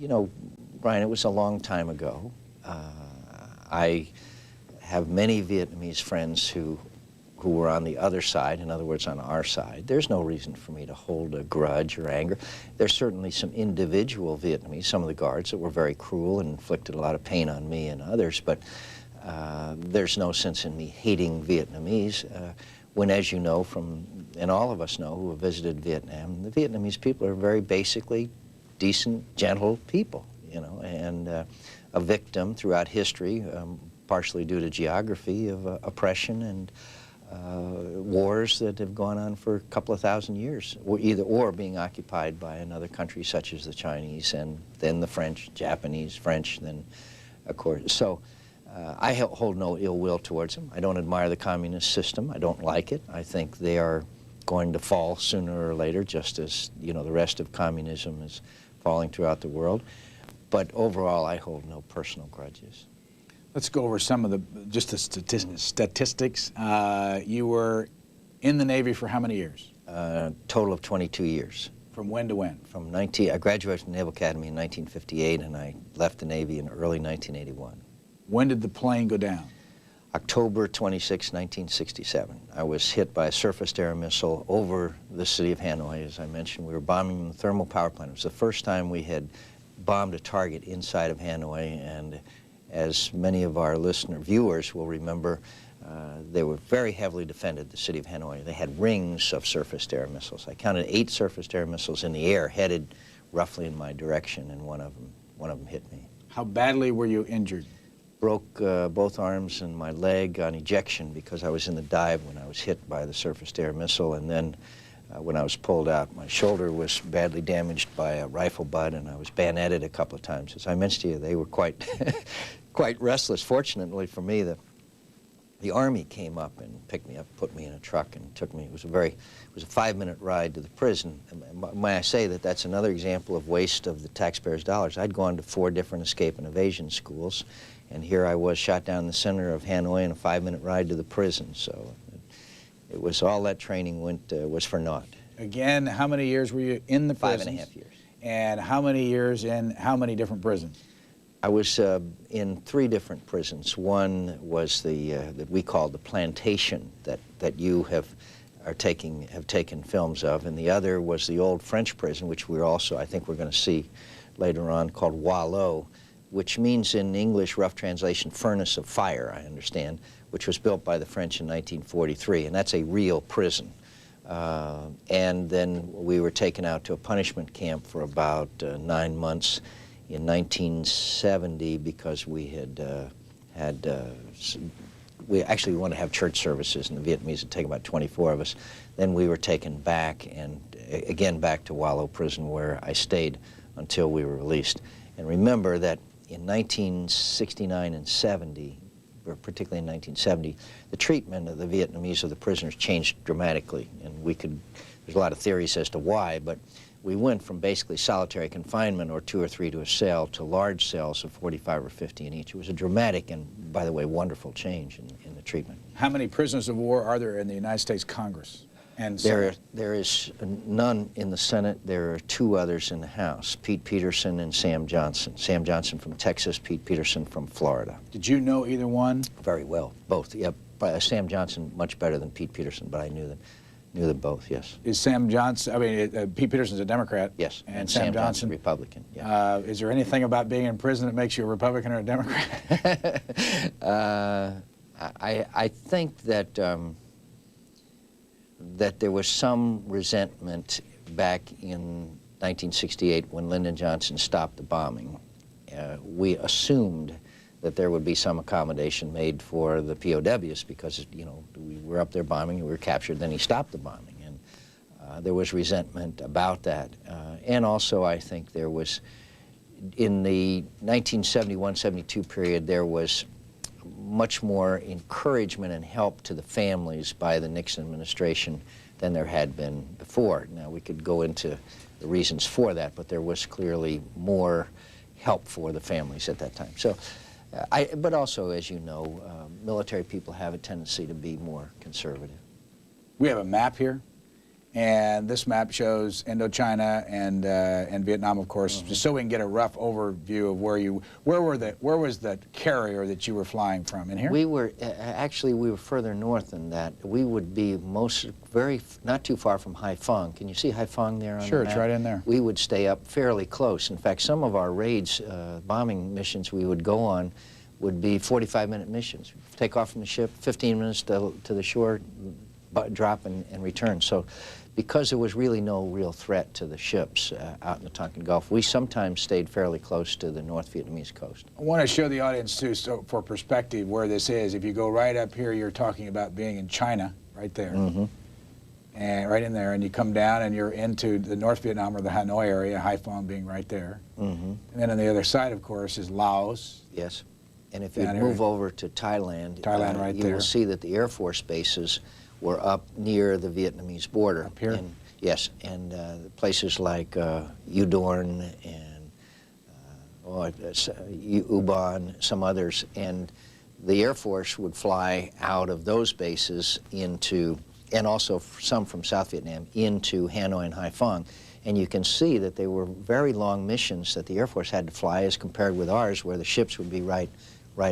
You know, Brian, it was a long time ago. I have many Vietnamese friends who were on the other side, in other words, on our side. There's no reason for me to hold a grudge or anger. There's certainly some individual Vietnamese, some of the guards, that were very cruel and inflicted a lot of pain on me and others, but there's no sense in me hating Vietnamese when, as you know, and all of us know who have visited Vietnam, the Vietnamese people are very basically decent, gentle people, you know, and a victim throughout history, partially due to geography, of oppression and wars that have gone on for a couple of thousand years, or being occupied by another country such as the Chinese, and then the French, Japanese, French, then of course. So I hold no ill will towards them. I don't admire the communist system. I don't like it. I think they are going to fall sooner or later, just as, you know, the rest of communism is falling throughout the world. But overall, I hold no personal grudges. Let's go over some of just the statistics. You were in the Navy for how many years? Total of 22 years. From when to when? I graduated from the Naval Academy in 1958, and I left the Navy in early 1981. When did the plane go down? October 26, 1967. I was hit by a surface-to-air missile over the city of Hanoi. As I mentioned, we were bombing the thermal power plant. It was the first time we had bombed a target inside of Hanoi, and as many of our viewers will remember, they were very heavily defended, the city of Hanoi. They had rings of surface-to-air missiles. I counted 8 surface-to-air missiles in the air headed roughly in my direction, and one of them hit me. How badly were you injured? Broke both arms and my leg on ejection because I was in the dive when I was hit by the surface-to-air missile, and then when I was pulled out, my shoulder was badly damaged by a rifle butt, and I was bayoneted a couple of times. As I mentioned to you, they were quite quite restless. Fortunately for me, the Army came up and picked me up, put me in a truck, and took me. It was a 5-minute ride to the prison. May I say that that's another example of waste of the taxpayers' dollars. I'd gone to 4 different escape and evasion schools, and here I was shot down in the center of Hanoi in a 5-minute ride to the prison. So it was all that training was for naught. Again, how many years were you in the prison? 5.5 years. And how many years in how many different prisons? I was in 3 different prisons. One was that we called the plantation that you have taken films of, and the other was the old French prison, which I think we're going to see later on, called Wallow, which means in English, rough translation, furnace of fire, I understand, which was built by the French in 1943, and that's a real prison. And then we were taken out to a punishment camp for about 9 months in 1970 because we we actually wanted to have church services, and the Vietnamese had taken about 24 of us. Then we were taken back, and again back to Wallow Prison, where I stayed until we were released. And remember that in 1969 and 70, or particularly in 1970, the treatment of the Vietnamese of the prisoners changed dramatically, and there's a lot of theories as to why, but we went from basically solitary confinement, or 2 or 3 to a cell, to large cells of 45 or 50 in each. It was a dramatic and, by the way, wonderful change in the treatment. How many prisoners of war are there in the United States Congress? And there is none in the Senate. There are 2 others in the House, Pete Peterson and Sam Johnson. Sam Johnson from Texas, Pete Peterson from Florida. Did you know either one? Very well, both. Yeah, Sam Johnson much better than Pete Peterson, but I knew them both, yes. Is Sam Johnson, I mean, Pete Peterson's a Democrat. Yes, and Sam Johnson, Republican, yeah. Is there anything about being in prison that makes you a Republican or a Democrat? I think that there was some resentment back in 1968 when Lyndon Johnson stopped the bombing. We assumed that there would be some accommodation made for the POWs because, you know, we were up there bombing, we were captured, then he stopped the bombing. And there was resentment about that. And also, I think there was, in the 1971-72 period, there was much more encouragement and help to the families by the Nixon administration than there had been before. Now, we could go into the reasons for that, but there was clearly more help for the families at that time. So, but also, as you know, military people have a tendency to be more conservative. We have a map here, And this map shows Indochina and Vietnam, of course, just so we can get a rough overview of where was the carrier that you were flying from? In here? We were actually we were further north than that. We would be not too far from Haiphong. Can you see Haiphong there on the map? Sure, it's right in there. We would stay up fairly close. In fact, some of our raids, bombing missions we would go on, would be 45-minute missions. Take off from the ship, 15 minutes to the shore, drop and return. So, because there was really no real threat to the ships out in the Tonkin Gulf, we sometimes stayed fairly close to the North Vietnamese coast. I want to show the audience, too, so for perspective, where this is. If you go right up here, you're talking about being in China, right there. And right in there, and you come down and you're into the North Vietnam or the Hanoi area, Haiphong being right there. And then on the other side, of course, is Laos. Yes. And if you move over to Thailand, right you there. will see that the Air Force bases were up near the Vietnamese border. Up here? And, yes, and places like U Dorn and U Ban, some others. And the Air Force would fly out of those bases into, and also some from South Vietnam, into Hanoi and Haiphong. And you can see that they were very long missions that the Air Force had to fly as compared with ours, where the ships would be right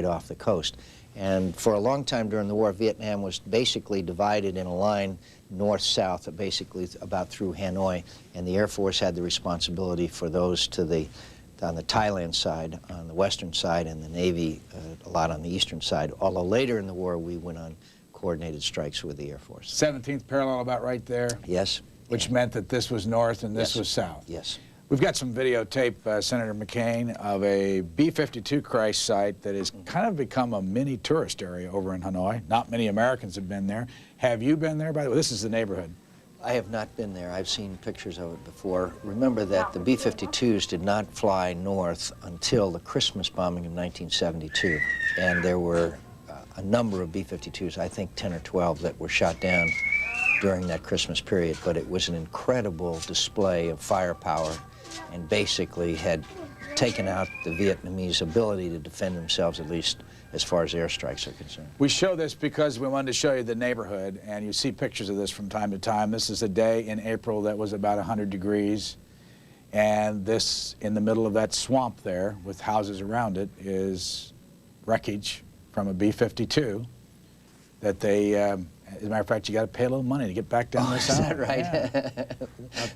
off the coast. And for a long time during the war, Vietnam was basically divided in a line north-south, basically about through Hanoi, and the Air Force had the responsibility for those on the Thailand side, on the western side, and the Navy a lot on the eastern side, although later in the war we went on coordinated strikes with the Air Force. 17th parallel about right there? Yes. Which meant that this was north and this was south? Yes. We've got some videotape, Senator McCain, of a B-52 crash site that has kind of become a mini tourist area over in Hanoi. Not many Americans have been there. Have you been there, by the way? This is the neighborhood. I have not been there. I've seen pictures of it before. Remember that the B-52s did not fly north until the Christmas bombing of 1972. And there were a number of B-52s, I think 10 or 12, that were shot down during that Christmas period. But it was an incredible display of firepower and basically had taken out the Vietnamese ability to defend themselves, at least as far as airstrikes are concerned. We show this because we wanted to show you the neighborhood, and you see pictures of this from time to time. This is a day in April that was about 100 degrees, and this, in the middle of that swamp there, with houses around it, is wreckage from a B-52 that they, as a matter of fact, you got to pay a little money to get back down this Is alley. that right? Yeah.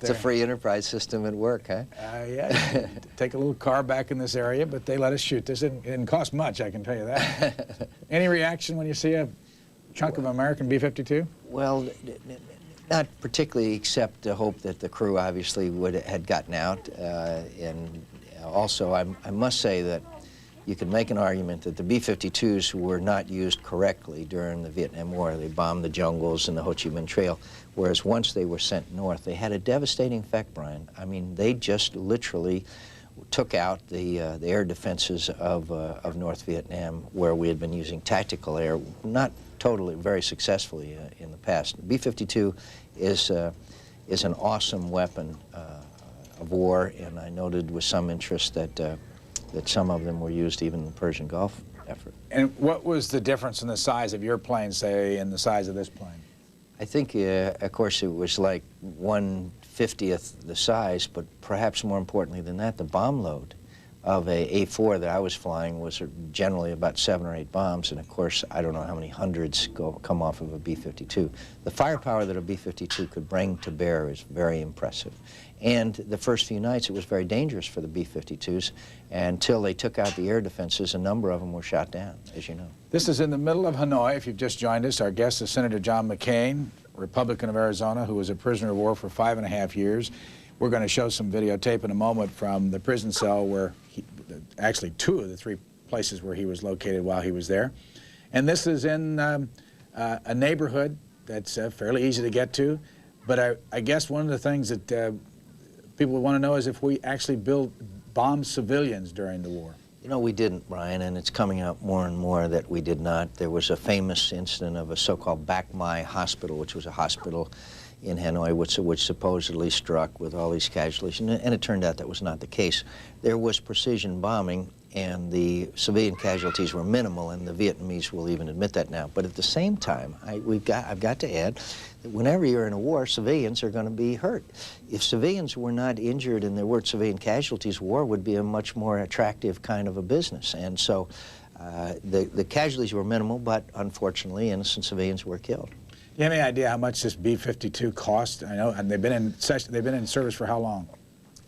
It's a free enterprise system at work, huh? Yeah, take a little car back in this area, but they let us shoot this. It didn't cost much, I can tell you that. Any reaction when you see a chunk of American B-52? Well, not particularly, except to hope that the crew obviously had gotten out. And also, I must say that you could make an argument that the B-52s were not used correctly during the Vietnam War. They bombed the jungles and the Ho Chi Minh Trail, whereas once they were sent north, they had a devastating effect, Brian. I mean, they just literally took out the air defenses of North Vietnam, where we had been using tactical air, not totally, very successfully in the past. B-52 is an awesome weapon of war, and I noted with some interest that some of them were used even in the Persian Gulf effort. And what was the difference in the size of your plane, say, and the size of this plane? I think, of course, it was like 1/50th the size, but perhaps more importantly than that, the bomb load of a A4 that I was flying was generally about 7 or 8 bombs, and of course, I don't know how many hundreds come off of a B-52. The firepower that a B-52 could bring to bear is very impressive. And the first few nights, it was very dangerous for the B-52s. Until they took out the air defenses, a number of them were shot down, as you know. This is in the middle of Hanoi. If you've just joined us, our guest is Senator John McCain, Republican of Arizona, who was a prisoner of war for 5.5 years. We're going to show some videotape in a moment from the prison cell where actually 2 of the 3 places where he was located while he was there. And this is in a neighborhood that's fairly easy to get to. But I guess one of the things that people want to know is if we actually bombed civilians during the war. You know, we didn't, Brian, and it's coming out more and more that we did not. There was a famous incident of a so-called Bac Mai hospital, which was a hospital in Hanoi, which supposedly struck with all these casualties, and it turned out that was not the case. There was precision bombing, and the civilian casualties were minimal, and the Vietnamese will even admit that now. But at the same time, I've got to add that whenever you're in a war, civilians are going to be hurt. If civilians were not injured and there weren't civilian casualties, war would be a much more attractive kind of a business. And so the casualties were minimal, but unfortunately, innocent civilians were killed. Do you have any idea how much this B-52 cost? I know, and they've been in service for how long?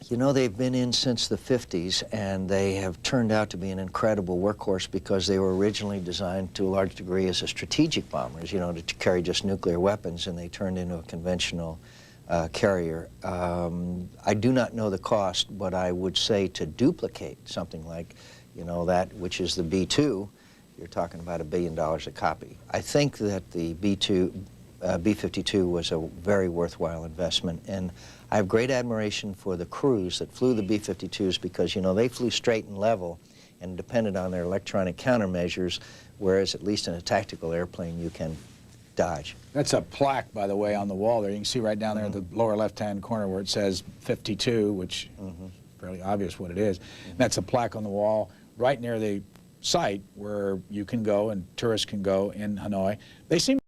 You know, they've been in since the 50s, and they have turned out to be an incredible workhorse because they were originally designed to a large degree as a strategic bombers, you know, to carry just nuclear weapons, and they turned into a conventional carrier. I do not know the cost, but I would say to duplicate something like, you know, that which is the B-2, you're talking about $1 billion a copy. I think that the B-52 was a very worthwhile investment, and I have great admiration for the crews that flew the B-52s because, you know, they flew straight and level and depended on their electronic countermeasures, whereas at least in a tactical airplane you can dodge. That's a plaque, by the way, on the wall there. You can see right down there in the lower left-hand corner where it says 52, which is fairly obvious what it is. That's a plaque on the wall right near the site where you can go and tourists can go in Hanoi. They seem